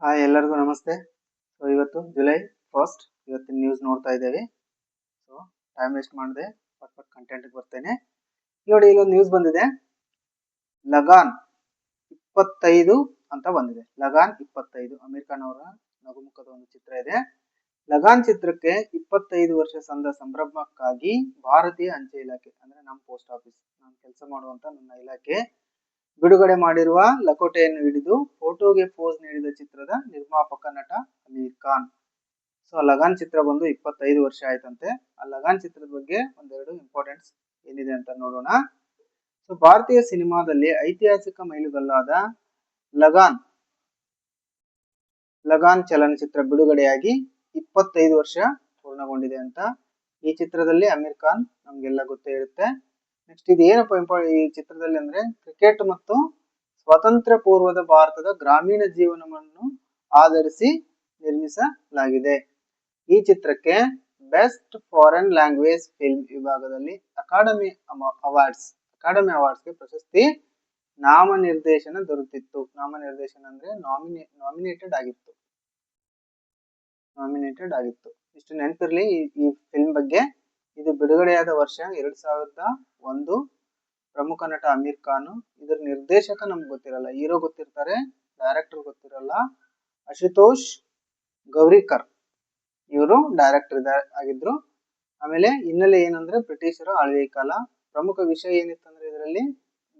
Hi ಎಲ್ಲರಿಗೂ ನಮಸ್ತೆ. So ಇವತ್ತು ಜುಲೈ 1st ಇವತ್ತಿನ ನ್ಯೂಸ್ ನೋಡ್ತಾ ಇದ್ದೇವೆ. ಸೊ ಟೈಮ್ ವೇಸ್ಟ್ ಮಾಡದೆ ಪಟ್ ಕಂಟೆಂಟ್ಗೆ ಬರ್ತೇನೆ. ನೋಡಿ, ಇಲ್ಲೊಂದು ನ್ಯೂಸ್ ಬಂದಿದೆ. ಲಗಾನ್ 25 ಅಂತ ಬಂದಿದೆ. ಲಗಾನ್ 25 ಅಮೀರ್ ಖಾನ್ ಅವರ ನಗುಮುಖದ ಒಂದು ಚಿತ್ರ ಇದೆ. ಲಗಾನ್ ಚಿತ್ರಕ್ಕೆ 25 ವರ್ಷ ಸಂಭ್ರಮಕ್ಕಾಗಿ ಭಾರತೀಯ ಅಂಚೆ ಇಲಾಖೆ ಅಂದ್ರೆ ನಮ್ಮ ಪೋಸ್ಟ್ ಆಫೀಸ್, ನಾನು ಕೆಲಸ ಮಾಡುವಂತ ನನ್ನ ಇಲಾಖೆ ಬಿಡುಗಡೆ ಮಾಡಿರುವ ಲಕೋಟೆಯನ್ನು ಹಿಡಿದು ಫೋಟೋಗೆ ಪೋಸ್ ನೀಡಿದ ಚಿತ್ರದ ನಿರ್ಮಾಪಕ ನಟ ಅಮೀರ್ ಖಾನ್. ಸೊ ಲಗಾನ್ ಚಿತ್ರ ಬಂದು 25 ವರ್ಷ ಆಯ್ತಂತೆ. ಆ ಲಗಾನ್ ಚಿತ್ರದ ಬಗ್ಗೆ ಒಂದೆರಡು ಇಂಪಾರ್ಟೆಂಟ್ಸ್ ಏನಿದೆ ಅಂತ ನೋಡೋಣ. ಸೊ ಭಾರತೀಯ ಸಿನಿಮಾದಲ್ಲಿ ಐತಿಹಾಸಿಕ ಮೈಲುಗಲ್ಲಾದ ಲಗಾನ್ ಚಲನಚಿತ್ರ ಬಿಡುಗಡೆಯಾಗಿ 25 ವರ್ಷ ಪೂರ್ಣಗೊಂಡಿದೆ ಅಂತ. ಈ ಚಿತ್ರದಲ್ಲಿ ಅಮೀರ್ ಖಾನ್ ನಮ್ಗೆಲ್ಲ ಗೊತ್ತೇ ಇರುತ್ತೆ. ನೆಕ್ಸ್ಟ್ ಇದು ಏನಪ್ಪ ಈ ಚಿತ್ರದಲ್ಲಿ ಅಂದ್ರೆ ಕ್ರಿಕೆಟ್ ಮತ್ತು ಸ್ವಾತಂತ್ರ್ಯ ಪೂರ್ವದ ಭಾರತದ ಗ್ರಾಮೀಣ ಜೀವನವನ್ನು ಆಧರಿಸಿ ನಿರ್ಮಿಸಲಾಗಿದೆ. ಈ ಚಿತ್ರಕ್ಕೆ ಬೆಸ್ಟ್ ಫಾರಿನ್ ಲ್ಯಾಂಗ್ವೇಜ್ ಫಿಲ್ಮ್ ವಿಭಾಗದಲ್ಲಿ ಅಕಾಡೆಮಿ ಅವಾರ್ಡ್ಸ್ಗೆ ಪ್ರಶಸ್ತಿ ನಾಮನಿರ್ದೇಶನ ದೊರೆತಿತ್ತು. ನಾಮನಿರ್ದೇಶನ ಅಂದ್ರೆ ನಾಮಿನೇಟೆಡ್ ಆಗಿತ್ತು. ಇಷ್ಟು ನೆನಪಿರ್ಲಿ ಈ ಫಿಲ್ಮ್ ಬಗ್ಗೆ. ಇದು ಬಿಡುಗಡೆಯಾದ ವರ್ಷ 2001. ಪ್ರಮುಖ ನಟ ಅಮೀರ್ ಖಾನ್. ಇದರ ನಿರ್ದೇಶಕ ನಮ್ಗೆ ಗೊತ್ತಿರಲ್ಲ, ಹೀರೋ ಗೊತ್ತಿರ್ತಾರೆ, ಡೈರೆಕ್ಟರ್ ಗೊತ್ತಿರಲ್ಲ. ಅಶುತೋಷ್ ಗೌರಿಕರ್ ಇವರು ಡೈರೆಕ್ಟರ್ ಆಗಿದ್ರು. ಆಮೇಲೆ ಹಿನ್ನೆಲೆ ಏನಂದ್ರೆ ಬ್ರಿಟಿಷರ ಆಳ್ವಿಕೆ ಕಾಲ. ಪ್ರಮುಖ ವಿಷಯ ಏನಿತ್ತಂದ್ರೆ ಇದರಲ್ಲಿ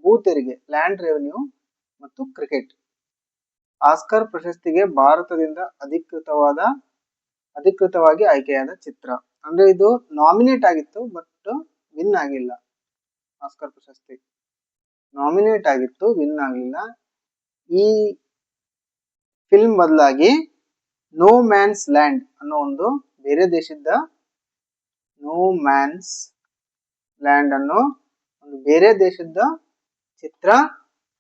ಭೂ ತೆರಿಗೆ, ಲ್ಯಾಂಡ್ ರೆವೆನ್ಯೂ ಮತ್ತು ಕ್ರಿಕೆಟ್. ಆಸ್ಕರ್ ಪ್ರಶಸ್ತಿಗೆ ಭಾರತದಿಂದ ಅಧಿಕೃತವಾಗಿ ಆಯ್ಕೆಯಾದ ಚಿತ್ರ. ಅಂದ್ರೆ ಇದು ನಾಮಿನೇಟ್ ಆಗಿತ್ತು ಬಟ್ ವಿನ್ ಆಗಿಲ್ಲ. ಆಸ್ಕರ್ ಪ್ರಶಸ್ತಿ ನಾಮಿನೇಟ್ ಆಗಿತ್ತು, ವಿನ್ ಆಗಲಿಲ್ಲ. ಈ ಫಿಲ್ಮ್ ಬದಲಾಗಿ ನೋ ಮ್ಯಾನ್ಸ್ ಲ್ಯಾಂಡ್ ಅನ್ನೋ ಒಂದು ಬೇರೆ ದೇಶದ ಚಿತ್ರ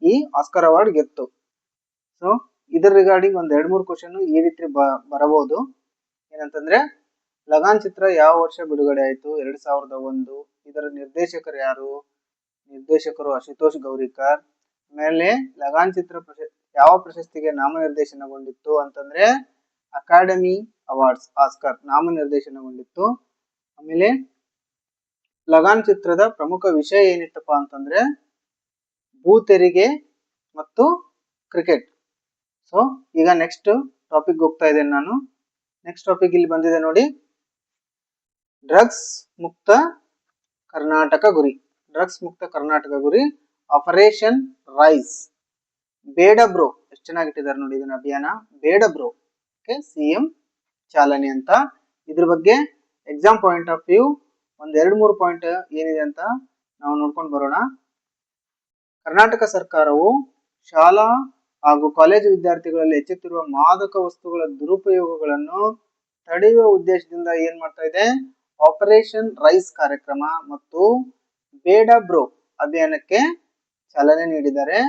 ಈ ಆಸ್ಕರ್ ಅವಾರ್ಡ್ ಗೆತ್ತು. ಸೊ ಇದರ ರಿಗಾರ್ಡಿಂಗ್ ಒಂದ್ 2-3 ಕ್ವಶನ್ ಈ ರೀತಿ ಬರಬಹುದು. ಏನಂತಂದ್ರೆ ಲಗಾನ್ ಚಿತ್ರ ಯಾವ ವರ್ಷ ಬಿಡುಗಡೆ ಆಯ್ತು? 2001. ಇದರ ನಿರ್ದೇಶಕರು ಯಾರು? ನಿರ್ದೇಶಕರು ಅಶುತೋಷ್ ಗೌರಿಕರ್. ಆಮೇಲೆ ಲಗಾನ್ ಚಿತ್ರ ಯಾವ ಪ್ರಶಸ್ತಿಗೆ ನಾಮನಿರ್ದೇಶನಗೊಂಡಿತ್ತು ಅಂತಂದ್ರೆ ಅಕಾಡೆಮಿ ಅವಾರ್ಡ್ಸ್, ಆಸ್ಕರ್ ನಾಮನಿರ್ದೇಶನಗೊಂಡಿತ್ತು. ಆಮೇಲೆ ಲಗಾನ್ ಚಿತ್ರದ ಪ್ರಮುಖ ವಿಷಯ ಏನಿತ್ತಪ್ಪ ಅಂತಂದ್ರೆ ಭೂ ತೆರಿಗೆ ಮತ್ತು ಕ್ರಿಕೆಟ್. ಸೊ ಈಗ ನೆಕ್ಸ್ಟ್ ಟಾಪಿಕ್ ಹೋಗ್ತಾ ಇದ್ದೇನೆ ನಾನು. ನೆಕ್ಸ್ಟ್ ಟಾಪಿಕ್ ಇಲ್ಲಿ ಬಂದಿದೆ ನೋಡಿ, ಡ್ರಗ್ಸ್ ಮುಕ್ತ ಕರ್ನಾಟಕ ಗುರಿ. Operation rice. ಬೇಡ ಬ್ರೋ, ಎಷ್ಟು ಚೆನ್ನಾಗಿಟ್ಟಿದ್ದಾರೆ ನೋಡಿ ಇದನ್ನ ಅಭಿಯಾನ. ಬೇಡ ಬ್ರೋ ಸಿಎಂ ಚಾಲನೆ ಅಂತ. ಇದ್ರ ಬಗ್ಗೆ ಎಕ್ಸಾಮ್ ಪಾಯಿಂಟ್ ಆಫ್ ವ್ಯೂ ಒಂದ್ 2-3 ಪಾಯಿಂಟ್ ಏನಿದೆ ಅಂತ ನಾವು ನೋಡ್ಕೊಂಡು ಬರೋಣ. ಕರ್ನಾಟಕ ಸರ್ಕಾರವು ಶಾಲಾ ಹಾಗೂ ಕಾಲೇಜು ವಿದ್ಯಾರ್ಥಿಗಳಲ್ಲಿ ಹೆಚ್ಚುತ್ತಿರುವ ಮಾದಕ ವಸ್ತುಗಳ ದುರುಪಯೋಗಗಳನ್ನು ತಡೆಯುವ ಉದ್ದೇಶದಿಂದ ಏನ್ ಮಾಡ್ತಾ ಇದೆ? ಆಪರೇಷನ್ ರೈಸ್ ಕಾರ್ಯಕ್ರಮ ಮತ್ತು ಬೇಡ ಬ್ರೋ ಅಭಿಯಾನಕ್ಕೆ ಚಾಲನೆ ನೀಡಿದ್ದಾರೆ.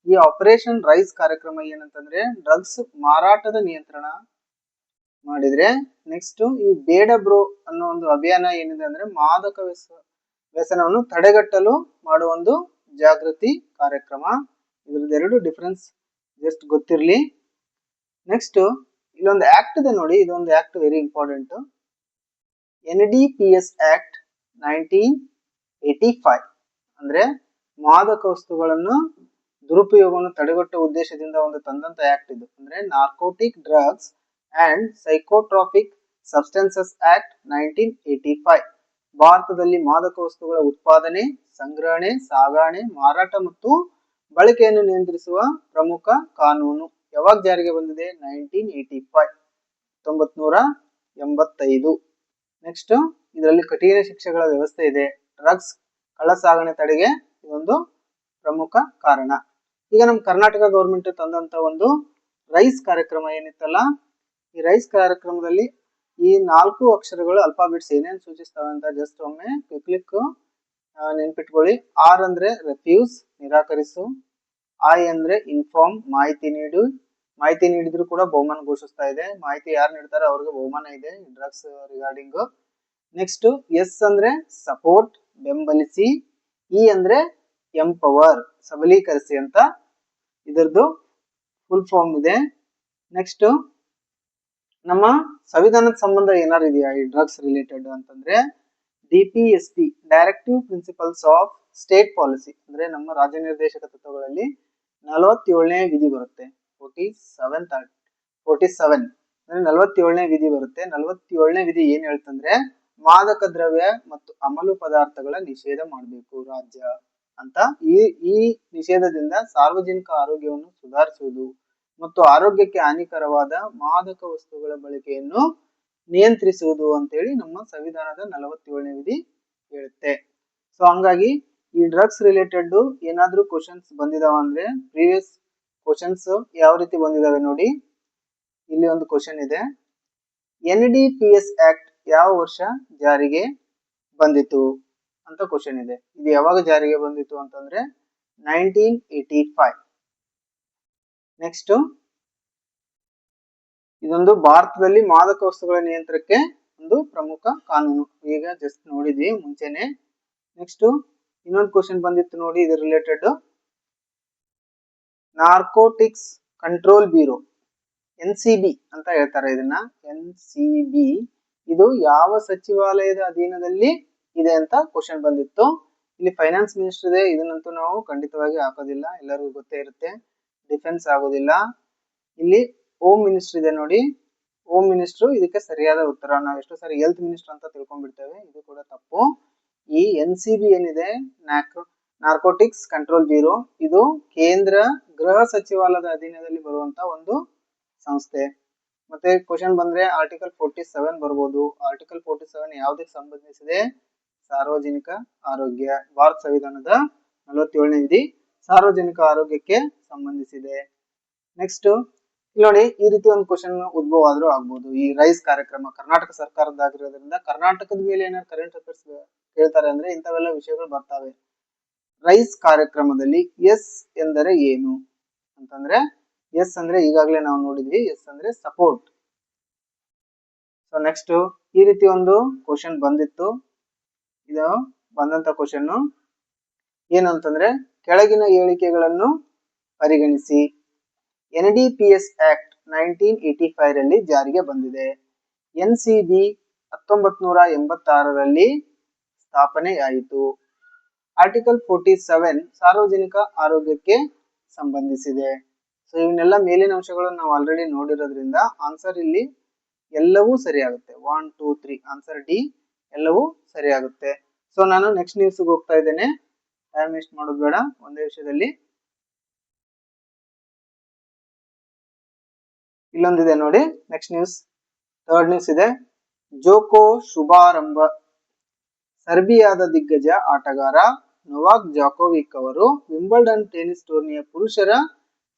ಈ ಆಪರೇಷನ್ ರೈಸ್ ಕಾರ್ಯಕ್ರಮ ಏನಂತಂದ್ರೆ ಡ್ರಗ್ಸ್ ಮಾರಾಟದ ನಿಯಂತ್ರಣ ಮಾಡಿದ್ರೆ, ನೆಕ್ಸ್ಟ್ ಈ ಬೇಡ ಬ್ರೋ ಅನ್ನೋ ಒಂದು ಅಭಿಯಾನ ಏನಿದೆ ಅಂದ್ರೆ ಮಾದಕ ವ್ಯಸನವನ್ನು ತಡೆಗಟ್ಟಲು ಮಾಡುವ ಒಂದು ಜಾಗೃತಿ ಕಾರ್ಯಕ್ರಮ. ಇದ್ರದ್ದು ಡಿಫರೆನ್ಸ್ ಜಸ್ಟ್ ಗೊತ್ತಿರ್ಲಿ. ನೆಕ್ಸ್ಟ್ ಇಲ್ಲೊಂದು ಆಕ್ಟ್ ಇದೆ ನೋಡಿ, ಇದೊಂದು act very important. NDPS act 1985 ಅಂದ್ರೆ ಮಾದಕ ವಸ್ತುಗಳನ್ನು ದುರುಪಯೋಗವನ್ನು ತಡೆಗಟ್ಟುವ ಉದ್ದೇಶದಿಂದ ಒಂದು ತಂದಂತ ಆಕ್ಟ್ ಇದು. ಅಂದ್ರೆ narcotic drugs and psychotropic substances act 1985 ಭಾರತದಲ್ಲಿ ಮಾದಕ ವಸ್ತುಗಳ ಉತ್ಪಾದನೆ, ಸಂಗ್ರಹಣೆ, ಸಾಗಣೆ, ಮಾರಾಟ ಮತ್ತು ಬಳಕೆಯನ್ನು ನಿಯಂತ್ರಿಸುವ ಪ್ರಮುಖ ಕಾನೂನು. ಯಾವಾಗ ಜಾರಿಗೆ ಬಂದಿದೆ? 1985, 1985. ನೆಕ್ಸ್ಟ್ ಇದರಲ್ಲಿ ಕಠಿಣ ಶಿಕ್ಷೆಗಳ ವ್ಯವಸ್ಥೆ ಇದೆ. ಡ್ರಗ್ಸ್ ಕಳ್ಳ ಸಾಗಣೆ ತಡೆಗೆ ಇದೊಂದು ಪ್ರಮುಖ ಕಾರಣ. ಈಗ ನಮ್ಮ ಕರ್ನಾಟಕ ಗೌರ್ಮೆಂಟ್ ತಂದಂತ ಒಂದು ರೈಸ್ ಕಾರ್ಯಕ್ರಮ ಏನಿತ್ತಲ್ಲ, ಈ ರೈಸ್ ಕಾರ್ಯಕ್ರಮದಲ್ಲಿ ಈ 4 ಅಕ್ಷರಗಳು ಅಲ್ಫಾಬೆಟ್ಸ್ ಏನೇನು ಸೂಚಿಸ್ತವೆ ಅಂತ ಜಸ್ಟ್ ಒಮ್ಮೆ ಕ್ಲಿಕ್ ನೆನ್ಪಿಟ್ಕೊಳ್ಳಿ. ಆರ್ ಅಂದ್ರೆ ರೆಫ್ಯೂಸ್, ನಿರಾಕರಿಸು. ಐ ಅಂದ್ರೆ ಇನ್ಫಾರ್ಮ್, ಮಾಹಿತಿ ನೀಡಿದ್ರು ಕೂಡ ಬಹುಮಾನ ಘೋಷಿಸ್ತಾ ಇದೆ. ಮಾಹಿತಿ ಯಾರು ನೀಡ್ತಾರೆ ಅವ್ರಿಗೆ ಬಹುಮಾನ ಇದೆ ಡ್ರಗ್ಸ್ ರಿಗಾರ್ಡಿಂಗ್. ನೆಕ್ಸ್ಟ್ ಎಸ್ ಅಂದ್ರೆ ಸಪೋರ್ಟ್, ಬೆಂಬಲಿಸಿ. ಇ ಅಂದ್ರೆ ಎಂಪವರ್, ಸಬಲೀಕರಿಸಿ ಅಂತ ಇದರದ್ದು ಫುಲ್ ಫಾರ್ಮ್ ಇದೆ. ನೆಕ್ಸ್ಟ್ ನಮ್ಮ ಸಂವಿಧಾನದ ಸಂಬಂಧ ಏನಾರು ಇದೆಯಾ ಈ ಡ್ರಗ್ಸ್ ರಿಲೇಟೆಡ್ ಅಂತಂದ್ರೆ DPSP directive principles of state policy ಅಂದ್ರೆ ನಮ್ಮ ರಾಜ್ಯ ನಿರ್ದೇಶಕ ತತ್ವಗಳಲ್ಲಿ 47ನೇ ವಿಧಿ ಬರುತ್ತೆ. 47 ಅಂದ್ರೆ 47ನೇ ವಿಧಿ ಬರುತ್ತೆ. 47ನೇ ವಿಧಿ ಏನ್ ಹೇಳ್ತಂದ್ರೆ ಮಾದಕ ದ್ರವ್ಯ ಮತ್ತು ಅಮಲು ಪದಾರ್ಥಗಳ ನಿಷೇಧ ಮಾಡಬೇಕು ರಾಜ್ಯ ಅಂತ. ಈ ನಿಷೇಧದಿಂದ ಸಾರ್ವಜನಿಕ ಆರೋಗ್ಯವನ್ನು ಸುಧಾರಿಸುವುದು ಮತ್ತು ಆರೋಗ್ಯಕ್ಕೆ ಹಾನಿಕರವಾದ ಮಾದಕ ವಸ್ತುಗಳ ಬಳಕೆಯನ್ನು ನಿಯಂತ್ರಿಸುವುದು ಅಂತೇಳಿ ನಮ್ಮ ಸಂವಿಧಾನದ 47ನೇ ವಿಧಿ ಹೇಳುತ್ತೆ. ಸೊ ಹಂಗಾಗಿ ಈ ಡ್ರಗ್ಸ್ ರಿಲೇಟೆಡ್ ಏನಾದ್ರೂ ಕ್ವಶನ್ಸ್ ಬಂದಿದಾವ ಅಂದ್ರೆ ಪ್ರೀವಿಯಸ್ ಕ್ವಶನ್ಸ್ ಯಾವ ರೀತಿ ಬಂದಿದಾವೆ ನೋಡಿ. ಇಲ್ಲಿ ಒಂದು ಕ್ವಶನ್ ಇದೆ, NDPS ಆಕ್ಟ್ ಯಾವ ವರ್ಷ ಜಾರಿಗೆ ಬಂದಿತು ಅಂತ ಕ್ವಶನ್ ಇದೆ. ಇದು ಯಾವಾಗ ಜಾರಿಗೆ ಬಂದಿತು ಅಂತಂದ್ರೆ 1985. ನೆಕ್ಸ್ಟ್ ಇದೊಂದು ಭಾರತದಲ್ಲಿ ಮಾದಕ ವಸ್ತುಗಳ ನಿಯಂತ್ರಣಕ್ಕೆ ಒಂದು ಪ್ರಮುಖ ಕಾನೂನು. ಈಗ ಜಸ್ಟ್ ನೋಡಿದ್ವಿ ಮುಂಚೆನೆ. ನೆಕ್ಸ್ಟ್ ಇನ್ನೊಂದು ಕ್ವಶನ್ ಬಂದಿತ್ತು ನೋಡಿ ಇದರ related, narcotics control bureau NCB ಅಂತ ಹೇಳ್ತಾರೆ ಇದನ್ನ. NCB ಇದು ಯಾವ ಸಚಿವಾಲಯದ ಅಧೀನದಲ್ಲಿ ಇದೆ ಅಂತ ಕ್ವಶನ್ ಬಂದಿತ್ತು. ಇಲ್ಲಿ ಫೈನಾನ್ಸ್ ಮಿನಿಸ್ಟರ್ ಇದೆ, ಇದನ್ನಂತೂ ನಾವು ಖಂಡಿತವಾಗಿ ಹಾಕೋದಿಲ್ಲ, ಎಲ್ಲರಿಗೂ ಗೊತ್ತೇ ಇರುತ್ತೆ. ಡಿಫೆನ್ಸ್ ಆಗೋದಿಲ್ಲ. ಇಲ್ಲಿ ಹೋಮ್ ಮಿನಿಸ್ಟರ್ ಇದೆ ನೋಡಿ, ಹೋಮ್ ಮಿನಿಸ್ಟರ್ ಇದಕ್ಕೆ ಸರಿಯಾದ ಉತ್ತರ. ನಾವು ಎಷ್ಟೋ ಸಾರಿ ಹೆಲ್ತ್ ಮಿನಿಸ್ಟರ್ ಅಂತ ತಿಳ್ಕೊಂಡ್ಬಿಡ್ತೇವೆ, ಇದು ಕೂಡ ತಪ್ಪು. ಈ NCB ಏನಿದೆ ನಾರ್ಕೋಟಿಕ್ಸ್ ಕಂಟ್ರೋಲ್ ಬ್ಯೂರೋ, ಇದು ಕೇಂದ್ರ ಗೃಹ ಸಚಿವಾಲಯದ ಅಧೀನದಲ್ಲಿ ಬರುವಂತ ಒಂದು ಸಂಸ್ಥೆ. ಮತ್ತೆ ಕ್ವಶನ್ ಬಂದ್ರೆ ಆರ್ಟಿಕಲ್ 47 ಬರ್ಬೋದು. ಆರ್ಟಿಕಲ್ 47 ಯಾವುದಕ್ಕೆ ಸಂಬಂಧಿಸಿದೆ? ಸಾರ್ವಜನಿಕ ಆರೋಗ್ಯ. ಭಾರತ ಸಂವಿಧಾನದ 47ನೇ ವಿಧಿ ಸಾರ್ವಜನಿಕ ಆರೋಗ್ಯಕ್ಕೆ ಸಂಬಂಧಿಸಿದೆ. ನೆಕ್ಸ್ಟ್ ನೋಡಿ ಈ ರೀತಿ ಒಂದು ಕ್ವಶನ್ ಉದ್ಭವ ಆದ್ರೂ ಆಗ್ಬೋದು. ಈ ರೈಸ್ ಕಾರ್ಯಕ್ರಮ ಕರ್ನಾಟಕ ಸರ್ಕಾರದಾಗಿರೋದ್ರಿಂದ ಕರ್ನಾಟಕದ ಮೇಲೆ ಏನಾದ್ರು ಕರೆಂಟ್ ಅಫೇರ್ಸ್ ಕೇಳ್ತಾರೆ ಅಂದ್ರೆ ಇಂಥವೆಲ್ಲ ವಿಷಯಗಳು ಬರ್ತಾವೆ. ರೈಸ್ ಕಾರ್ಯಕ್ರಮದಲ್ಲಿ ಎಸ್ ಎಂದರೆ ಏನು ಅಂತಂದ್ರೆ, ಎಸ್ ಅಂದ್ರೆ ಈಗಾಗಲೇ ನಾವು ನೋಡಿದ್ವಿ, ಎಸ್ ಅಂದ್ರೆ ಸಪೋರ್ಟ್. ಸೊ ನೆಕ್ಸ್ಟ್ ಈ ರೀತಿ ಒಂದು ಕ್ವಶನ್ ಬಂದಿತ್ತು. ಇದು ಬಂದಂತ ಕ್ವಶನ್ ಏನಂತಂದ್ರೆ ಕೆಳಗಿನ ಹೇಳಿಕೆಗಳನ್ನು ಪರಿಗಣಿಸಿ. NDPS ಆಕ್ಟ್ 1985 ರಲ್ಲಿ ಜಾರಿಗೆ ಬಂದಿದೆ. NCB 1986ರಲ್ಲಿ ಸ್ಥಾಪನೆಯಾಯಿತು. ಆರ್ಟಿಕಲ್ 47 ಸಾರ್ವಜನಿಕ ಆರೋಗ್ಯಕ್ಕೆ ಸಂಬಂಧಿಸಿದೆ. ಸೊ ಇವನ್ನೆಲ್ಲ ಮೇಲಿನ ಅಂಶಗಳನ್ನು ನಾವು ಆಲ್ರೆಡಿ ನೋಡಿರೋದ್ರಿಂದ ಆನ್ಸರ್ ಇಲ್ಲಿ ಎಲ್ಲವೂ ಸರಿಯಾಗುತ್ತೆ. 1 2 3 ಆನ್ಸರ್ ಡಿ ಎಲ್ಲವೂ ಸರಿಯಾಗುತ್ತೆ. ಸೊ ನಾನು ನೆಕ್ಸ್ಟ್ ನ್ಯೂಸ್ ಹೋಗ್ತಾ ಇದ್ದೇನೆ, ಟೈಮ್ ವೇಸ್ಟ್ ಮಾಡೋದು ಬೇಡ ಒಂದೇ ವಿಷಯದಲ್ಲಿ. ಇಲ್ಲೊಂದಿದೆ ನೋಡಿ ನೆಕ್ಸ್ಟ್ ನ್ಯೂಸ್, ಥರ್ಡ್ ನ್ಯೂಸ್ ಇದೆ. ಜೋಕೋ ಶುಭಾರಂಭ. ಸರ್ಬಿಯಾದ ದಿಗ್ಗಜ ಆಟಗಾರ ನೊವಾಕ್ ಜಾಕೋವಿಕ್ ಅವರು ವಿಂಬಲ್ಡನ್ ಟೆನಿಸ್ ಟೂರ್ನಿಯ ಪುರುಷರ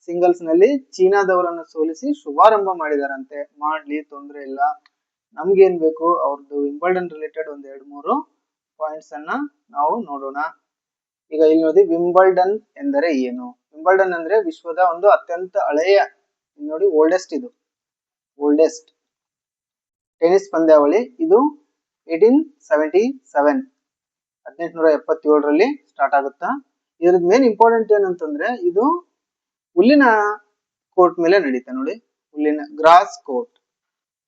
ಸಿಂಗಲ್ಸ್ ನಲ್ಲಿ ಚೀನಾದವರನ್ನು ಸೋಲಿಸಿ ಶುಭಾರಂಭ ಮಾಡಿದಾರಂತೆ. ಮಾಡ್ಲಿ, ತೊಂದರೆ ಇಲ್ಲ, ನಮ್ಗೇನ್ ಬೇಕು ಅವ್ರದ್ದು ವಿಂಬಲ್ಡನ್ ರಿಲೇಟೆಡ್ ಒಂದ್ 2-3 ಪಾಯಿಂಟ್ಸ್ ಅನ್ನ ನಾವು ನೋಡೋಣ. ಈಗ ಇಲ್ಲಿ ನೋಡಿ, ವಿಂಬಲ್ಡನ್ ಎಂದರೆ ಏನು? ವಿಂಬಲ್ಡನ್ ಅಂದ್ರೆ ವಿಶ್ವದ ಒಂದು ಅತ್ಯಂತ ಹಳೆಯ, ನೋಡಿ ಓಲ್ಡೆಸ್ಟ್, ಇದು ಓಲ್ಡೆಸ್ಟ್ ಟೆನಿಸ್ ಪಂದ್ಯಾವಳಿ. ಇದು 1877 1877ರಲ್ಲಿ ಸ್ಟಾರ್ಟ್ ಆಗುತ್ತಾ. ಇದ್ರದ್ದು ಮೇನ್ ಇಂಪಾರ್ಟೆಂಟ್ ಏನಂತಂದ್ರೆ ಇದು ಹುಲ್ಲಿನ ಕೋರ್ಟ್ ಮೇಲೆ ನಡೀತಾ ನೋಡಿ, ಹುಲ್ಲಿನ ಗ್ರಾಸ್ ಕೋರ್ಟ್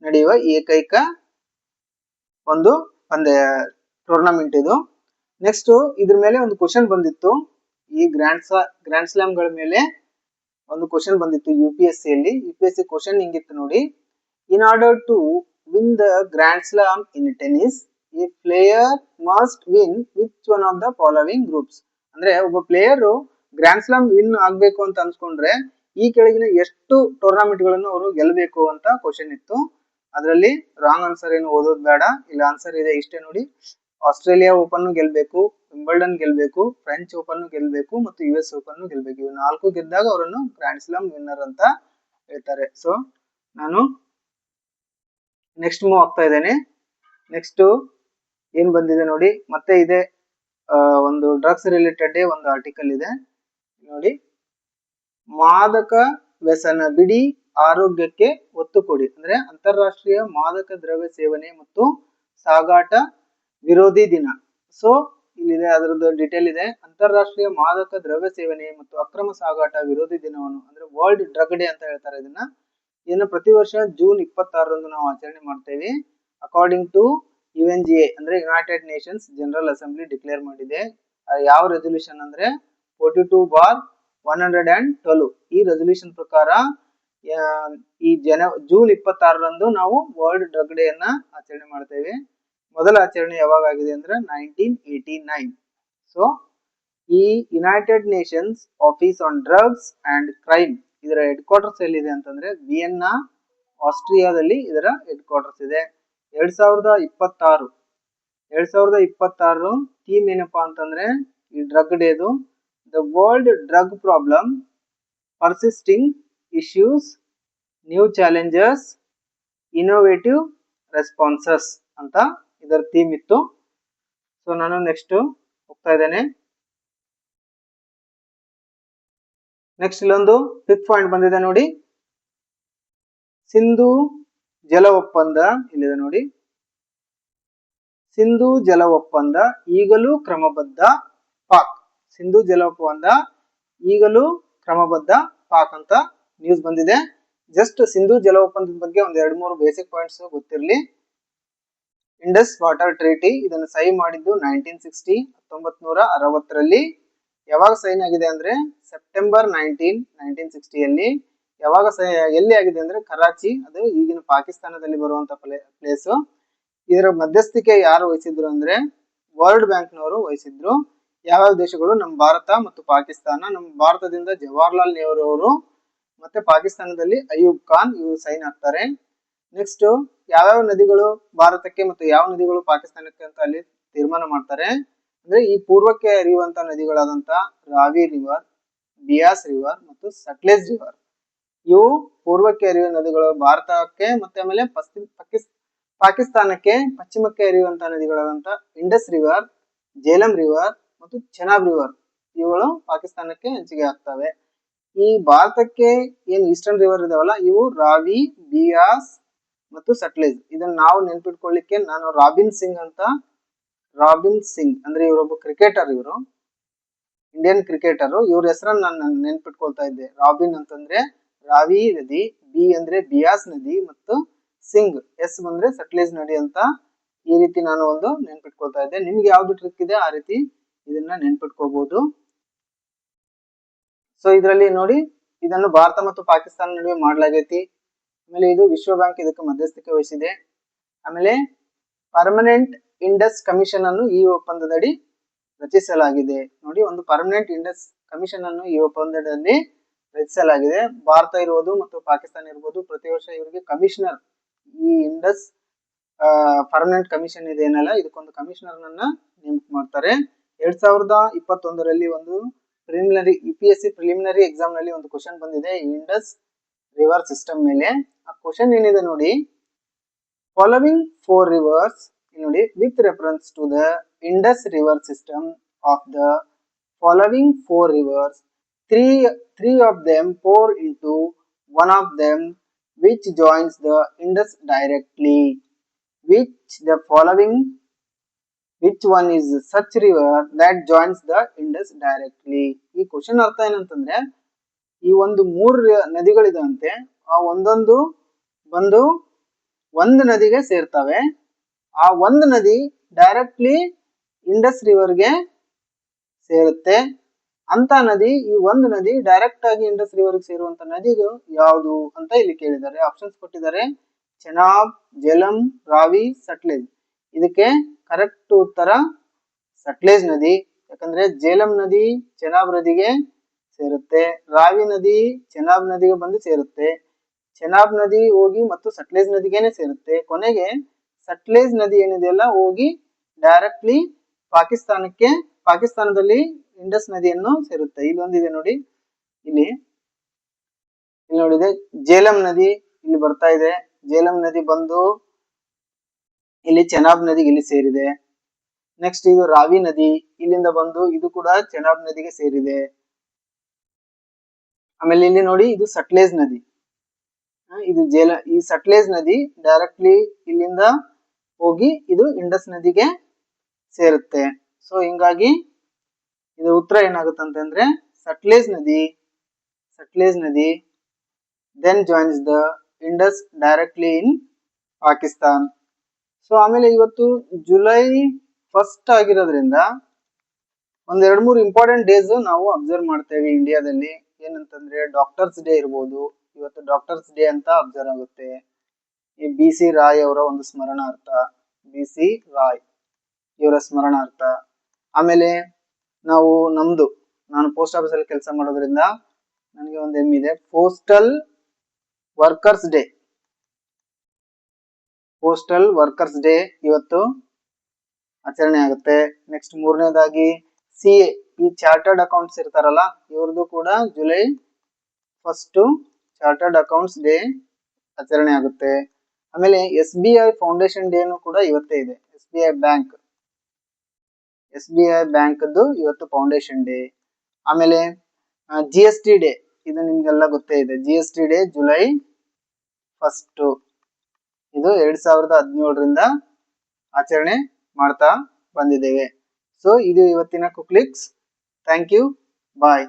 ನಡೆಯುವ ಏಕೈಕ ಒಂದು ಪಂದ್ಯ ಟೂರ್ನಮೆಂಟ್ ಇದು. ನೆಕ್ಸ್ಟ್ ಇದ್ರ ಮೇಲೆ ಒಂದು ಕ್ವಶನ್ ಬಂದಿತ್ತು, ಈ ಗ್ರ್ಯಾಂಡ್ ಸ್ಲಾಮ್ ಗಳ ಮೇಲೆ ಒಂದು ಕ್ವಶನ್ ಬಂದಿತ್ತು UPSC ಯಲ್ಲಿ. UPSC ಕ್ವಶನ್ ಹಿಂಗಿತ್ತು ನೋಡಿ, in order to win the grand slam in tennis a player must win which one of the following groups. ಅಂದ್ರೆ ಒಬ್ಬ ಪ್ಲೇಯರ್ ಗ್ರ್ಯಾಂಡ್ ಸ್ಲಾಮ್ ವಿನ್ ಆಗ್ಬೇಕು ಅಂತ ಅನ್ಸ್ಕೊಂಡ್ರೆ ಈ ಕೆಳಗಿನ ಎಷ್ಟು ಟೂರ್ನಮೆಂಟ್ ಗಳನ್ನು ಅವರು ಗೆಲ್ಲಬೇಕು ಅಂತ ಕ್ವಶನ್ ಇತ್ತು. ಅದರಲ್ಲಿ ರಾಂಗ್ ಆನ್ಸರ್ ಏನು ಓದೋದು ಬೇಡ, ಇಲ್ಲ ಆನ್ಸರ್ ಇದೆ ಇಷ್ಟೇ ನೋಡಿ. ಆಸ್ಟ್ರೇಲಿಯಾ ಓಪನ್ ಗೆಲ್ಬೇಕು, ವಿಂಬಲ್ಡನ್ ಗೆಲ್ಬೇಕು, ಫ್ರೆಂಚ್ ಓಪನ್ ಗೆಲ್ಬೇಕು ಮತ್ತು US ಓಪನ್ ಗೆಲ್ಬೇಕು. ಇವು 4 ಗೆದ್ದಾಗ ಅವರನ್ನು ಗ್ರ್ಯಾಂಡ್ ಸ್ಲಾಮ್ ವಿನ್ನರ್ ಅಂತ ಹೇಳ್ತಾರೆ. ಸೊ ನಾನು ನೆಕ್ಸ್ಟ್ ಮೂವ್ ಆಗ್ತಾ ಇದ್ದೇನೆ. ನೆಕ್ಸ್ಟ್ ಏನ್ ಬಂದಿದೆ ನೋಡಿ, ಮತ್ತೆ ಇದೆ ಒಂದು ಡ್ರಗ್ಸ್ ರಿಲೇಟೆಡ್ ಒಂದು ಆರ್ಟಿಕಲ್ ಇದೆ ನೋಡಿ. ಮಾದಕ ವ್ಯಸನ ಬಿಡಿ, ಆರೋಗ್ಯಕ್ಕೆ ಒತ್ತು ಕೊಡಿ. ಅಂದ್ರೆ ಅಂತಾರಾಷ್ಟ್ರೀಯ ಮಾದಕ ದ್ರವ್ಯ ಸೇವನೆ ಮತ್ತು ಸಾಗಾಟ ವಿರೋಧಿ ದಿನ. ಸೊ ಇಲ್ಲಿದೆ, ಅದರದ್ದು ಡಿಟೇಲ್ ಇದೆ. ಅಂತಾರಾಷ್ಟ್ರೀಯ ಮಾದಕ ದ್ರವ್ಯ ಸೇವನೆ ಮತ್ತು ಅಕ್ರಮ ಸಾಗಾಟ ವಿರೋಧಿ ದಿನವನ್ನು, ಅಂದ್ರೆ ವರ್ಲ್ಡ್ ಡ್ರಗ್ ಡೇ ಅಂತ ಹೇಳ್ತಾರೆ ಇದನ್ನ, ಇದನ್ನ ಪ್ರತಿ ವರ್ಷ ಜೂನ್ 26ರಂದು ನಾವು ಆಚರಣೆ ಮಾಡ್ತೇವೆ. ಅಕಾರ್ಡಿಂಗ್ ಟು UNGA ಅಂದ್ರೆ United Nations general assembly declare ಮಾಡಿದೆ. ಯಾವ ರೆಸಲ್ಯೂಷನ್ ಅಂದ್ರೆ 42/112. ಈ ರೆಸಲ್ಯೂಷನ್ ಪ್ರಕಾರ ಈ ಜೂನ್ 26ರಂದು ನಾವು ವರ್ಲ್ಡ್ ಡ್ರಗ್ ಡೇ ಅನ್ನ ಆಚರಣೆ ಮಾಡ್ತೇವೆ. ಮೊದಲ ಆಚರಣೆ ಯಾವಾಗ ಆಗಿದೆ ಅಂದ್ರೆ 1989. ಸೊ ಈ United Nations office on drugs and crime ಇದರ ಹೆಡ್ ಕ್ವಾರ್ಟರ್ಸ್ ಎಲ್ಲಿದೆ ಅಂತಂದ್ರೆ ವಿಯೆನ್ನಾ, ಆಸ್ಟ್ರಿಯಾದಲ್ಲಿ ಇದರ ಹೆಡ್ ಕ್ವಾರ್ಟರ್ಸ್ ಇದೆ. 2026 ಥೀಮ್ ಏನಪ್ಪಾ ಅಂತಂದ್ರೆ ಈ ಡ್ರಗ್ ಡೇದು the world drug problem, persisting issues, new challenges, innovative responses ಅಂತ ಇದರ ಥೀಮ್ ಇತ್ತು. ಸೊ ನಾನು ನೆಕ್ಸ್ಟ್ ಹೋಗ್ತಾ ಇದ್ದೇನೆ. ನೆಕ್ಸ್ಟ್ ಇಲ್ಲೊಂದು 5th ಪಾಯಿಂಟ್ ಬಂದಿದೆ ನೋಡಿ, ಸಿಂಧೂ ಜಲ ಒಪ್ಪಂದ ಇಲ್ಲಿದೆ ನೋಡಿ. ಸಿಂಧೂ ಜಲ ಒಪ್ಪಂದ ಈಗಲೂ ಕ್ರಮಬದ್ಧ ಪಾಕ್. ಸಿಂಧೂ ಜಲ ಒಪ್ಪಂದ ಈಗಲೂ ಕ್ರಮಬದ್ಧ ಪಾಕ್ ಅಂತ ನ್ಯೂಸ್ ಬಂದಿದೆ. ಜಸ್ಟ್ ಸಿಂಧೂ ಜಲ ಒಪ್ಪಂದದ ಬಗ್ಗೆ ಒಂದ್ 2-3 ಬೇಸಿಕ್ ಪಾಯಿಂಟ್ಸ್ ಗೊತ್ತಿರಲಿ. ಇಂಡಸ್ ವಾಟರ್ ಟ್ರೀಟಿ ಇದನ್ನು ಸಹಿ ಮಾಡಿದ್ದು 1960 1960ರಲ್ಲಿ. ಯಾವಾಗ ಸೈನ್ ಆಗಿದೆ ಅಂದ್ರೆ ಸೆಪ್ಟೆಂಬರ್ 1960ಯಲ್ಲಿ. ಯಾವಾಗ ಎಲ್ಲಿ ಆಗಿದೆ ಅಂದ್ರೆ ಕರಾಚಿ, ಅದು ಈಗಿನ ಪಾಕಿಸ್ತಾನದಲ್ಲಿ ಬರುವಂತ ಪ್ಲೇಸ್. ಇದರ ಮಧ್ಯಸ್ಥಿಕೆ ಯಾರು ವಹಿಸಿದ್ರು ಅಂದ್ರೆ ವರ್ಲ್ಡ್ ಬ್ಯಾಂಕ್ ನವರು ವಹಿಸಿದ್ರು. ಯಾವ್ಯಾವ ದೇಶಗಳು? ನಮ್ಮ ಭಾರತ ಮತ್ತು ಪಾಕಿಸ್ತಾನ. ನಮ್ಮ ಭಾರತದಿಂದ ಜವಾಹರ್ಲಾಲ್ ನೆಹರು ಅವರು ಮತ್ತೆ ಪಾಕಿಸ್ತಾನದಲ್ಲಿ ಅಯೂಬ್ ಖಾನ್ ಇವರು ಸೈನ್ ಆಗ್ತಾರೆ. ನೆಕ್ಸ್ಟ್ ಯಾವ್ಯಾವ ನದಿಗಳು ಭಾರತಕ್ಕೆ ಮತ್ತು ಯಾವ ನದಿಗಳು ಪಾಕಿಸ್ತಾನಕ್ಕೆ ಅಂತ ಅಲ್ಲಿ ತೀರ್ಮಾನ ಮಾಡ್ತಾರೆ. ಅಂದ್ರೆ ಈ ಪೂರ್ವಕ್ಕೆ ಹರಿಯುವಂತ ನದಿಗಳಾದಂತ ರಾವಿ ರಿವರ್, ಬಿಯಾಸ್ ರಿವರ್ ಮತ್ತು ಸಟ್ಲೇಜ್ ರಿವರ್, ಇವು ಪೂರ್ವಕ್ಕೆ ಹರಿಯುವ ನದಿಗಳು ಭಾರತಕ್ಕೆ. ಮತ್ತೆ ಆಮೇಲೆ ಪಾಕಿಸ್ತಾನಕ್ಕೆ ಪಶ್ಚಿಮಕ್ಕೆ ಹರಿಯುವಂತಹ ನದಿಗಳಾದಂತ ಇಂಡಸ್ ರಿವರ್, ಜೇಲಂ ರಿವರ್ ಮತ್ತು ಚೆನಾಬ್ ರಿವರ್, ಇವುಗಳು ಪಾಕಿಸ್ತಾನಕ್ಕೆ ಹಂಚಿಕೆ ಆಗ್ತವೆ. ಈ ಭಾರತಕ್ಕೆ ಏನ್ ಈಸ್ಟರ್ನ್ ರಿವರ್ ಇದಾವಲ್ಲ, ಇವು ರಾವಿ, ಬಿಯಾಸ್ ಮತ್ತು ಸಟ್ಲೇಜ್. ಇದನ್ನ ನಾವು ನೆನ್ಪಿಟ್ಕೊಳ್ಳಿಕ್ಕೆ ನಾನು ರಾಬಿನ್ ಸಿಂಗ್ ಅಂದ್ರೆ ಇವರೊಬ್ಬ ಕ್ರಿಕೆಟರ್, ಇವರು ಇಂಡಿಯನ್ ಕ್ರಿಕೆಟರ್. ಇವ್ರ ಹೆಸರನ್ನ ನಾನು ನೆನ್ಪಿಟ್ಕೊಳ್ತಾ ಇದ್ದೆ. ರಾಬಿನ್ ಅಂತಂದ್ರೆ ರಾವಿ ನದಿ, ಬಿ ಅಂದ್ರೆ ಬಿಯಾಸ್ ನದಿ ಮತ್ತು ಸಿಂಗ್ ಎಸ್ ಬಂದ್ರೆ ಸಟ್ಲೇಜ್ ನದಿ ಅಂತ ಈ ರೀತಿ ನಾನು ಒಂದು ನೆನ್ಪಿಟ್ಕೊಳ್ತಾ ಇದ್ದೆ. ನಿಮ್ಗೆ ಯಾವ್ದು ಟ್ರಿಕ್ ಇದೆ ಆ ರೀತಿ ಇದನ್ನ ನೆನ್ಪಿಟ್ಕೋಬಹುದು. ಸೊ ಇದರಲ್ಲಿ ನೋಡಿ, ಇದನ್ನು ಭಾರತ ಮತ್ತು ಪಾಕಿಸ್ತಾನ ನಡುವೆ ಮಾಡಲಾಗೈತಿ. ಆಮೇಲೆ ಇದು ವಿಶ್ವ ಬ್ಯಾಂಕ್ ಇದಕ್ಕೆ ಮಧ್ಯಸ್ಥಿಕೆ ವಹಿಸಿದೆ. ಆಮೇಲೆ ಪರ್ಮನೆಂಟ್ ಇಂಡಸ್ ಕಮಿಷನ್ ಅನ್ನು ಈ ಒಪ್ಪಂದದಡಿ ರಚಿಸಲಾಗಿದೆ. ನೋಡಿ, ಒಂದು ಪರ್ಮನೆಂಟ್ ಇಂಡಸ್ ಕಮಿಷನ್ ಅನ್ನು ಈ ಒಪ್ಪಂದದಲ್ಲಿ ರಚಿಸಲಾಗಿದೆ. ಭಾರತ ಇರ್ಬೋದು ಮತ್ತು ಪಾಕಿಸ್ತಾನ ಇರ್ಬೋದು, ಪ್ರತಿ ವರ್ಷ ಇವರಿಗೆ ಕಮಿಷನರ್, ಈ ಇಂಡಸ್ ಪರ್ಮನೆಂಟ್ ಕಮಿಷನ್ ಇದೇನಲ್ಲ, ಇದಕ್ಕೊಂದು ಕಮಿಷನರ್ ನನ್ನ ನೇಮಕ ಮಾಡ್ತಾರೆ. 2021ರಲ್ಲಿ ಒಂದು ಪ್ರಿಲಿಮಿನರಿ UPSC ಪ್ರಿಲಿಮಿನರಿ ಎಕ್ಸಾಮ್ ನಲ್ಲಿ ಒಂದು ಕ್ವಶನ್ ಬಂದಿದೆ ಇಂಡಸ್ ರಿವರ್ ಸಿಸ್ಟಮ್ ಮೇಲೆ. ಆ ಕ್ವಶನ್ ಏನಿದೆ ನೋಡಿ, ಫಾಲೋವಿಂಗ್ 4 ರಿವರ್ಸ್ ನೋಡಿ with reference to the Indus river system of the following 4 rivers, three of them pour into one of them which joins the Indus directly. Which one is such river that joins the Indus directly? ಈ question ಅರ್ಥ ಏನಂತಂದ್ರೆ, ಈ ಒಂದು 3 ನದಿಗಳಿದಂತೆ ಆ ಒಂದೊಂದು ಬಂದು ಒಂದು ನದಿಗೆ ಸೇರ್ತವೆ. ಆ ಒಂದು ನದಿ ಡೈರೆಕ್ಟ್ಲಿ ಇಂಡಸ್ ರಿವರ್ಗೆ ಸೇರುತ್ತೆ. ಅಂತ ನದಿ, ಈ ಒಂದು ನದಿ ಡೈರೆಕ್ಟ್ ಆಗಿ ಇಂಡಸ್ ರಿವರ್ಗೆ ಸೇರುವಂತ ನದಿಗಳು ಯಾವುದು ಅಂತ ಇಲ್ಲಿ ಕೇಳಿದ್ದಾರೆ. ಆಪ್ಷನ್ಸ್ ಕೊಟ್ಟಿದ್ದಾರೆ: ಚೆನಾಬ್, ಜೇಲಂ, ರಾವಿ, ಸಟ್ಲೇಜ್. ಇದಕ್ಕೆ ಕರೆಕ್ಟ್ ಉತ್ತರ ಸಟ್ಲೇಜ್ ನದಿ. ಯಾಕಂದ್ರೆ ಜೇಲಂ ನದಿ ಚೆನಾಬ್ ನದಿಗೆ ಸೇರುತ್ತೆ, ರಾವಿ ನದಿ ಚೆನಾಬ್ ನದಿಗೆ ಬಂದು ಸೇರುತ್ತೆ, ಚೆನಾಬ್ ನದಿ ಹೋಗಿ ಮತ್ತು ಸಟ್ಲೇಜ್ ನದಿಗೇನೆ ಸೇರುತ್ತೆ. ಕೊನೆಗೆ ಸಟ್ಲೇಜ್ ನದಿ ಏನಿದೆಯಲ್ಲ ಹೋಗಿ ಡೈರೆಕ್ಟ್ಲಿ ಪಾಕಿಸ್ತಾನದಲ್ಲಿ ಇಂಡಸ್ ನದಿಯನ್ನು ಸೇರುತ್ತೆ. ಇಲ್ಲೊಂದಿದೆ ನೋಡಿ, ಇಲ್ಲಿ ನೋಡಿದೆ ಜೇಲಂ ನದಿ ಇಲ್ಲಿ ಬರ್ತಾ ಇದೆ. ಜೇಲಂ ನದಿ ಬಂದು ಇಲ್ಲಿ ಚೆನಾಬ್ ನದಿಗೆ ಇಲ್ಲಿ ಸೇರಿದೆ. ನೆಕ್ಸ್ಟ್ ಇದು ರಾವಿ ನದಿ ಇಲ್ಲಿಂದ ಬಂದು ಇದು ಕೂಡ ಚೆನಾಬ್ ನದಿಗೆ ಸೇರಿದೆ. ಆಮೇಲೆ ಇಲ್ಲಿ ನೋಡಿ, ಇದು ಸಟ್ಲೇಜ್ ನದಿ. ಇದು ಈ ಸಟ್ಲೇಜ್ ನದಿ ಡೈರೆಕ್ಟ್ಲಿ ಇಲ್ಲಿಂದ ಹೋಗಿ ಇದು ಇಂಡಸ್ ನದಿಗೆ ಸೇರುತ್ತೆ. ಸೊ ಹಿಂಗಾಗಿ ಇದು ಉತ್ತರ ಏನಾಗುತ್ತೆ ಅಂತಂದ್ರೆ ಸಟ್ಲೇಜ್ ನದಿ then joins the Indus directly in Pakistan. So ಆಮೇಲೆ ಇವತ್ತು ಜುಲೈ 1 ಆಗಿರೋದ್ರಿಂದ ಒಂದ್ 2-3 ಇಂಪಾರ್ಟೆಂಟ್ ಡೇಸ್ ನಾವು ಅಬ್ಸರ್ವ್ ಮಾಡ್ತೇವೆ ಇಂಡಿಯಾದಲ್ಲಿ. ಏನಂತಂದ್ರೆ ಡಾಕ್ಟರ್ಸ್ ಡೇ ಇರ್ಬೋದು, ಇವತ್ತು ಡಾಕ್ಟರ್ಸ್ ಡೇ ಅಂತ ಅಬ್ಸರ್ವ್ ಆಗುತ್ತೆ. ಈ BC ರಾಯ್ ಅವರ ಒಂದು ಸ್ಮರಣಾರ್ಥ, BC ರಾಯ್ ಇವರ ಸ್ಮರಣಾರ್ಥ. ಆಮೇಲೆ ನಾನು ಪೋಸ್ಟ್ ಆಫೀಸ್ ಅಲ್ಲಿ ಕೆಲಸ ಮಾಡೋದ್ರಿಂದ ನನಗೆ ಒಂದು ಹೆಮ್ಮಿದೆ, postal workers day. Postal workers day ಇವತ್ತು ಆಚರಣೆ ಆಗುತ್ತೆ. ನೆಕ್ಸ್ಟ್ 3ನೇದಾಗಿ CA, ಈ ಚಾರ್ಟರ್ಡ್ ಅಕೌಂಟ್ಸ್ ಇರ್ತಾರಲ್ಲ, ಇವ್ರದ್ದು ಕೂಡ ಜುಲೈ 1 ಚಾರ್ಟರ್ಡ್ ಅಕೌಂಟ್ಸ್ ಡೇ ಆಚರಣೆ ಆಗುತ್ತೆ. ಆಮೇಲೆ SBI ಫೌಂಡೇಶನ್ ಡೇನು ಕೂಡ ಇವತ್ತೇ ಇದೆ. SBI ಬ್ಯಾಂಕ್ದು ಇವತ್ತು ಫೌಂಡೇಶನ್ ಡೇ. ಆಮೇಲೆ GST ಡೇ, ಇದು ನಿಮ್ಗೆಲ್ಲ ಗೊತ್ತೇ ಇದೆ. GST day July 1. ಇದು 2017ರಿಂದ ಆಚರಣೆ ಮಾಡ್ತಾ ಬಂದಿದ್ದೇವೆ. ಸೊ ಇದು ಇವತ್ತಿನ ಕುಕ್ಲಿಕ್ಸ್. Thank you, bye.